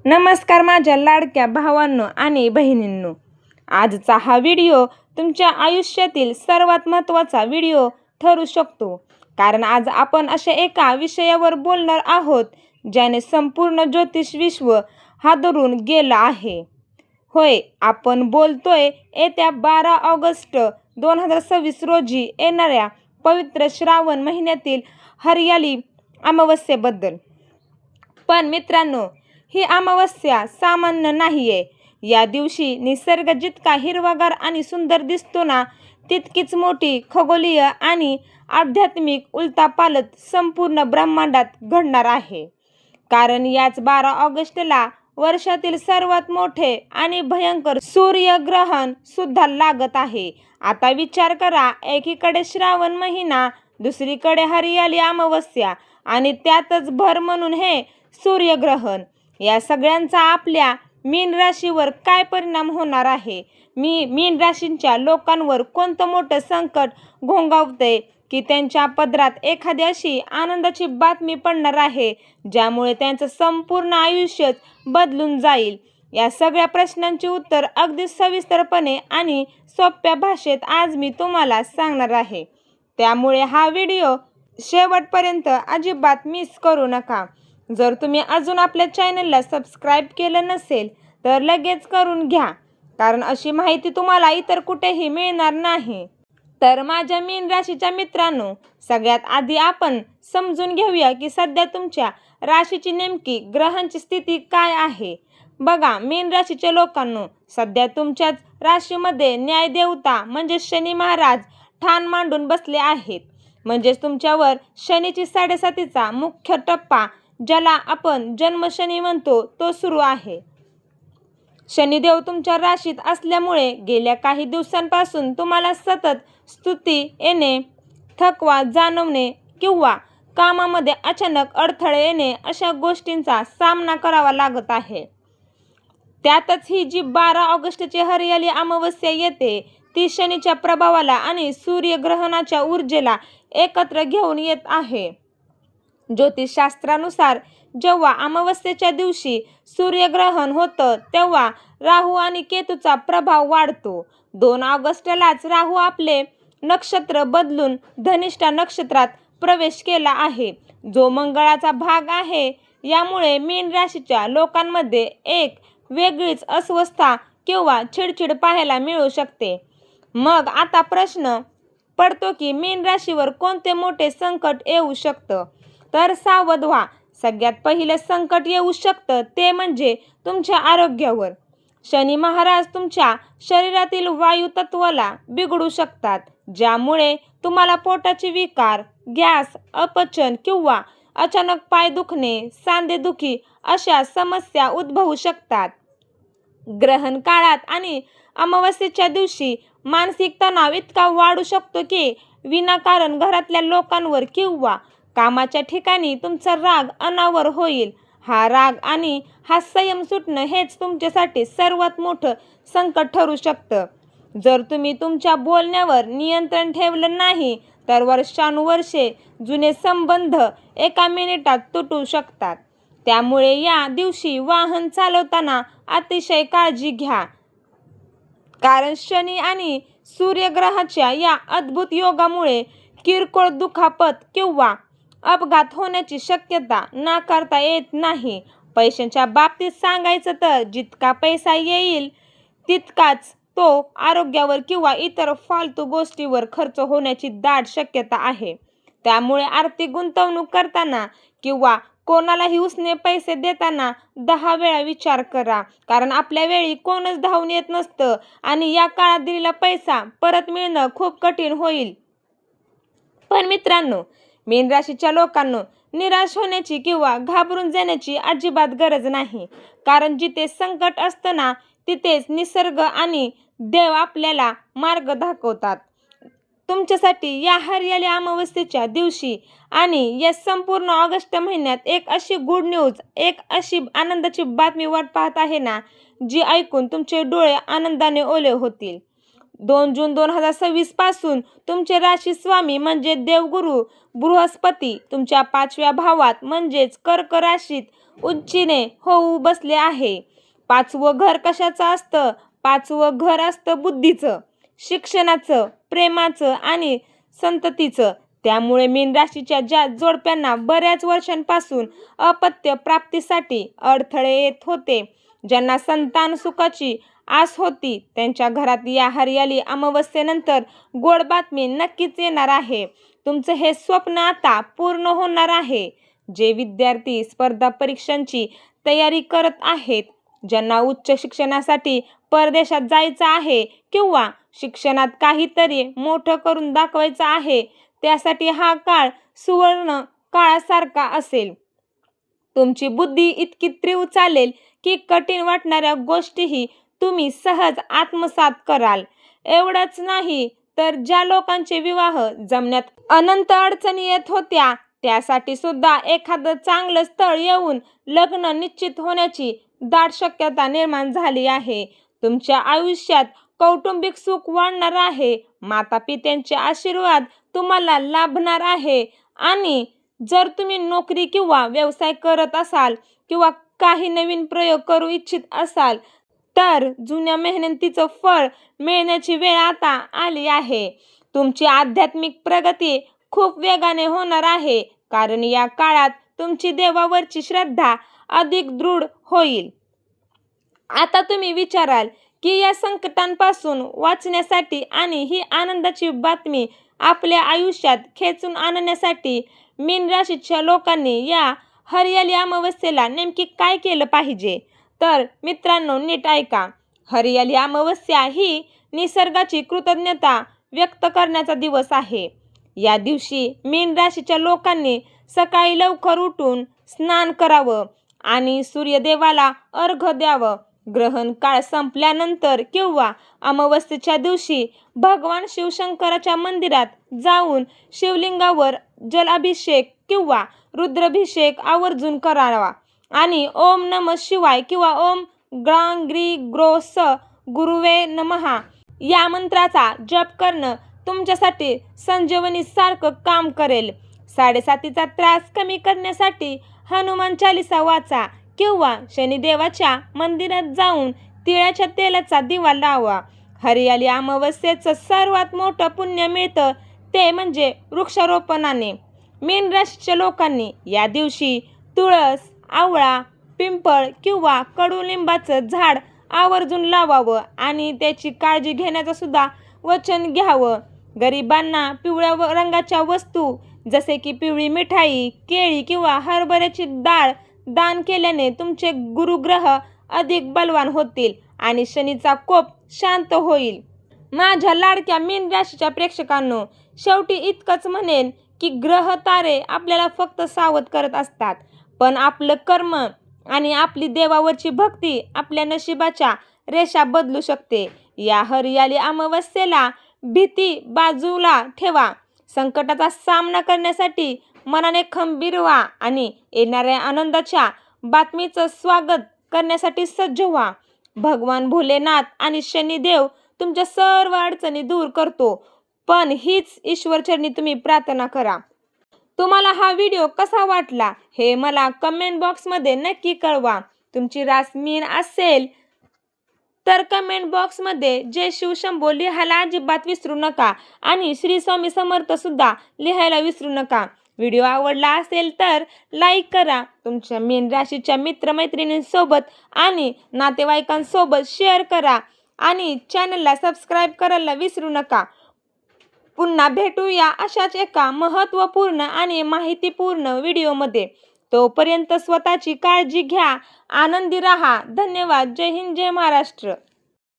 नमस्कार माझ्या लाडक्या भावांनो आणि बहिणींनो, आजचा हा व्हिडिओ तुमच्या आयुष्यातील सर्वात महत्त्वाचा व्हिडिओ ठरू शकतो, कारण आज आपण अशा एका विषयावर बोलणार आहोत ज्याने संपूर्ण ज्योतिष विश्व हादरून गेलं आहे. होय, आपण बोलतोय येत्या 12 ऑगस्ट 2026 रोजी येणाऱ्या पवित्र श्रावण महिन्यातील हरियाली अमावस्येबद्दल. पण मित्रांनो, ही अमावस्या सामान्य नाहीये. या दिवशी निसर्ग जितका हिरवागार आणि सुंदर दिसतो ना, तितकीच मोठी खगोलीय आणि आध्यात्मिक उलथापालथ संपूर्ण ब्रह्मांडात घडणार आहे. कारण याच 12 ऑगस्टला वर्षातील सर्वात मोठे आणि भयंकर सूर्यग्रहण सुद्धा लागत आहे. आता विचार करा, एकीकडे श्रावण महिना, दुसरीकडे हरियाली अमावस्या आणि त्यातच भर म्हणून हे सूर्यग्रहण. या सगळ्यांचा आपल्या मीन राशीवर काय परिणाम होणार आहे? मीन राशींच्या लोकांवर कोणतं मोठं संकट घोंगावतंय की त्यांच्या पदरात एखादी अशी आनंदाची बातमी पडणार आहे ज्यामुळे त्यांचं संपूर्ण आयुष्यच बदलून जाईल? या सगळ्या प्रश्नांची उत्तर अगदी सविस्तरपणे आणि सोप्या भाषेत आज मी तुम्हाला सांगणार आहे. त्यामुळे हा व्हिडिओ शेवटपर्यंत अजिबात मिस करू नका. जर तुम्ही अजून आपल्या चॅनलला सबस्क्राईब केलं नसेल तर लगेच करून घ्या, कारण अशी माहिती तुम्हाला इतर कुठेही मिळणार नाही. तर माझ्या मीन राशीच्या मित्रांनो, सगळ्यात आधी आपण समजून घेऊया की सध्या तुमच्या राशीची नेमकी ग्रहांची स्थिती काय आहे. बघा मीन राशीच्या लोकांनो, सध्या तुमच्याच राशीमध्ये न्यायदेवता म्हणजे शनी महाराज ठाण मांडून बसले आहेत. म्हणजेच तुमच्यावर शनीची 7.5चा मुख्य टप्पा, ज्याला आपण जन्मशनी म्हणतो, तो सुरू आहे. शनिदेव तुमच्या राशीत असल्यामुळे गेल्या काही दिवसांपासून तुम्हाला सतत स्तुती येणे, थकवा जाणवणे किंवा कामामध्ये अचानक अडथळे येणे अशा गोष्टींचा सामना करावा लागत आहे. त्यातच ही जी 12 ऑगस्टची हरियाली अमावस्या येते, ती शनीच्या प्रभावाला आणि सूर्यग्रहणाच्या ऊर्जेला एकत्र घेऊन येत आहे. ज्योतिषशास्त्रानुसार जेव्हा अमावस्येच्या दिवशी सूर्यग्रहण होतं तेव्हा राहू आणि केतूचा प्रभाव वाढतो. 2 ऑगस्टलाच राहू आपले नक्षत्र बदलून धनिष्ठा नक्षत्रात प्रवेश केला आहे, जो मंगळाचा भाग आहे. यामुळे मीन राशीच्या लोकांमध्ये एक वेगळीच अस्वस्थता किंवा चिडचिड पाहायला मिळू शकते. मग आता प्रश्न पडतो की मीन राशीवर कोणते मोठे संकट येऊ शकतं? तर सावध व्हा. सगळ्यात पहिले संकट येऊ शकतं ते म्हणजे तुमच्या आरोग्यावर. शनी महाराज तुमच्या शरीरातील वायू तत्वाला बिघडू शकतात, ज्यामुळे तुम्हाला पोटाचे विकार, गॅस, अपचन किंवा अचानक पाय दुखणे, सांधेदुखी अशा समस्या उद्भवू शकतात. ग्रहण काळात आणि अमावस्येच्या दिवशी मानसिक तणाव इतका वाढू शकतो की विनाकारण घरातल्या लोकांवर किंवा कामाच्या ठिकाणी तुमचा राग अनावर होईल. हा राग आणि हा संयम सुटणं हेच तुमच्यासाठी सर्वात मोठं संकट ठरू शकतं. जर तुम्ही तुमच्या बोलण्यावर नियंत्रण ठेवलं नाही तर वर्षानुवर्षे जुने संबंध एका मिनिटात तुटू शकतात. त्यामुळे या दिवशी वाहन चालवताना अतिशय काळजी घ्या, कारण शनी आणि सूर्यग्रहाच्या या अद्भुत योगामुळे किरकोळ दुखापत किंवा अपघात होण्याची शक्यता नाकारता येत नाही. पैशांच्या बाबतीत सांगायचं तर जितका पैसा येईल तितकाच तो आरोग्यावर किंवा इतर फालतू गोष्टीवर खर्च होण्याची दाट शक्यता आहे. त्यामुळे आर्थिक गुंतवणूक करताना किंवा कोणालाही उसने पैसे देताना 10 वेळा विचार करा, कारण आपल्या वेळी कोणच धावून येत नसतं आणि या काळात दिलेला पैसा परत मिळणं खूप कठीण होईल. पण मित्रांनो, मीन राशीच्या लोकांनो, निराश होण्याची किंवा घाबरून जाण्याची अजिबात गरज नाही, कारण जिथे संकट असतं ना, तिथेच निसर्ग आणि देव आपल्याला मार्ग दाखवतात. तुमच्यासाठी या हरियाली अमावस्येच्या दिवशी आणि या संपूर्ण ऑगस्ट महिन्यात एक अशी गुड न्यूज, एक अशी आनंदाची बातमी वाट पाहत आहे ना, जी ऐकून तुमचे डोळे आनंदाने ओले होतील. 2 जून 2026 पासून तुमचे राशी स्वामी म्हणजे देवगुरु बृहस्पती तुमच्या 5व्या भावात म्हणजेच कर्क राशीत उंचीने होऊ बसले आहे. 5वं घर कशाचं असतं? 5वं घर असतं बुद्धीचं, शिक्षणाचं, प्रेमाचं आणि संततीचं. त्यामुळे मीन राशीच्या ज्या जोडप्यांना बऱ्याच वर्षांपासून अपत्य प्राप्तीसाठी अडथळे येत होते, ज्यांना संतान सुखाची आस होती, त्यांच्या घरात या हरियाली अमावस्येनंतर गोड बातमी नक्कीच येणार आहे. तुमचं हे स्वप्न आता पूर्ण होणार आहे. जे विद्यार्थी स्पर्धा परीक्षांची तयारी करत आहेत, ज्यांना उच्च शिक्षणासाठी परदेशात जायचं आहे किंवा शिक्षणात काहीतरी मोठं करून दाखवायचं आहे, त्यासाठी हा काळ सुवर्ण काळासारखा असेल. तुमची बुद्धी इतकी तीव्र चालेल की कठीण वाटणाऱ्या गोष्टीही तुम्ही सहज आत्मसात कराल. एवढंच नाही तर ज्या लोकांचे विवाह जमण्यात अनंत अडचणी येत होत्या, त्यासाठी सुद्धा एखादं चांगलं स्थळ येऊन लग्न निश्चित होण्याची दाट शक्यता निर्माण झाली आहे. तुमच्या आयुष्यात कौटुंबिक सुख वाढणार आहे. मातापित्यांचे आशीर्वाद तुम्हाला लाभणार आहे. आणि जर तुम्ही नोकरी किंवा व्यवसाय करत असाल किंवा काही नवीन प्रयोग करू इच्छित असाल, तर जुन्या मेहनतीचं फळ मिळण्याची वेळ आता आली आहे. तुमची आध्यात्मिक प्रगती खूप वेगाने होणार आहे, कारण या काळात तुमची देवावरची श्रद्धा अधिक दृढ होईल. आता तुम्ही विचाराल की या संकटांपासून वाचण्यासाठी आणि ही आनंदाची बातमी आपल्या आयुष्यात खेचून आणण्यासाठी मीन राशीच्या लोकांनी या हरियाली अमावस्येला नेमकी काय केलं पाहिजे? तर मित्रांनो, नीट ऐका. हरियाली अमावस्या ही निसर्गाची कृतज्ञता व्यक्त करण्याचा दिवस आहे. या दिवशी मीन राशीच्या लोकांनी सकाळी लवकर उठून स्नान करावं आणि सूर्यदेवाला अर्घ्य द्यावं. ग्रहण काळ संपल्यानंतर किंवा अमावस्येच्या दिवशी भगवान शिवशंकराच्या मंदिरात जाऊन शिवलिंगावर जलाभिषेक किंवा रुद्राभिषेक आवर्जून करावा आणि ओम नमः शिवाय किंवा ओम ग्रां ग्री ग्रो स गुरुवे नमः या मंत्राचा जप करणं तुमच्यासाठी संजीवनी सारखं काम करेल. 7:30चा त्रास कमी करण्यासाठी हनुमान चालीसा वाचा किंवा शनिदेवाच्या मंदिरात जाऊन तिळाच्या तेलाचा दिवा लावा. हरियाली अमावस्येचं सर्वात मोठं पुण्य मिळतं ते म्हणजे वृक्षारोपणाने. मीन राशीच्या लोकांनी या दिवशी तुळस, आवळा, पिंपळ किंवा कडुलिंबाचं झाड आवर्जून लावावं आणि त्याची काळजी घेण्याचं सुद्धा वचन घ्यावं. गरिबांना पिवळ्या रंगाच्या वस्तू जसे की पिवळी मिठाई, केळी किंवा हरभऱ्याची डाळ दान केल्याने तुमचे गुरुग्रह अधिक बलवान होतील आणि शनीचा कोप शांत होईल. माझ्या लाडक्या मीन राशीच्या प्रेक्षकांनो, शेवटी इतकंच म्हणेन की ग्रह तारे आपल्याला फक्त सावध करत असतात, पण आपलं कर्म आणि आपली देवावरची भक्ती आपल्या नशिबाच्या रेषा बदलू शकते. या हरियाली अमावस्येला भीती बाजूला ठेवा. संकटाचा सामना करण्यासाठी मनाने खंबीर व्हा आणि येणाऱ्या आनंदाच्या बातमीचं स्वागत करण्यासाठी सज्ज व्हा. भगवान भोलेनाथ आणि शनिदेव तुमच्या सर्व अडचणी दूर करतो, पण हीच ईश्वरचरणी तुम्ही प्रार्थना करा. तुम्हाला हा व्हिडिओ कसा वाटला हे मला कमेंट बॉक्समध्ये नक्की कळवा. तुमची रास मीन असेल तर कमेंट बॉक्समध्ये जय शिवशंभो लिहायला अजिबात विसरू नका आणि श्री स्वामी समर्थ सुद्धा लिहायला विसरू नका. व्हिडिओ आवडला असेल तर लाईक करा. तुमच्या मीन राशीच्या मित्रमैत्रिणींसोबत आणि नातेवाईकांसोबत शेअर करा आणि चॅनलला सबस्क्राईब करायला विसरू नका. पुन्हा भेटूया अशाच एका महत्त्वपूर्ण आणि माहितीपूर्ण व्हिडिओमध्ये. तोपर्यंत स्वतःची काळजी घ्या. आनंदी राहा. धन्यवाद. जय हिंद, जय महाराष्ट्र.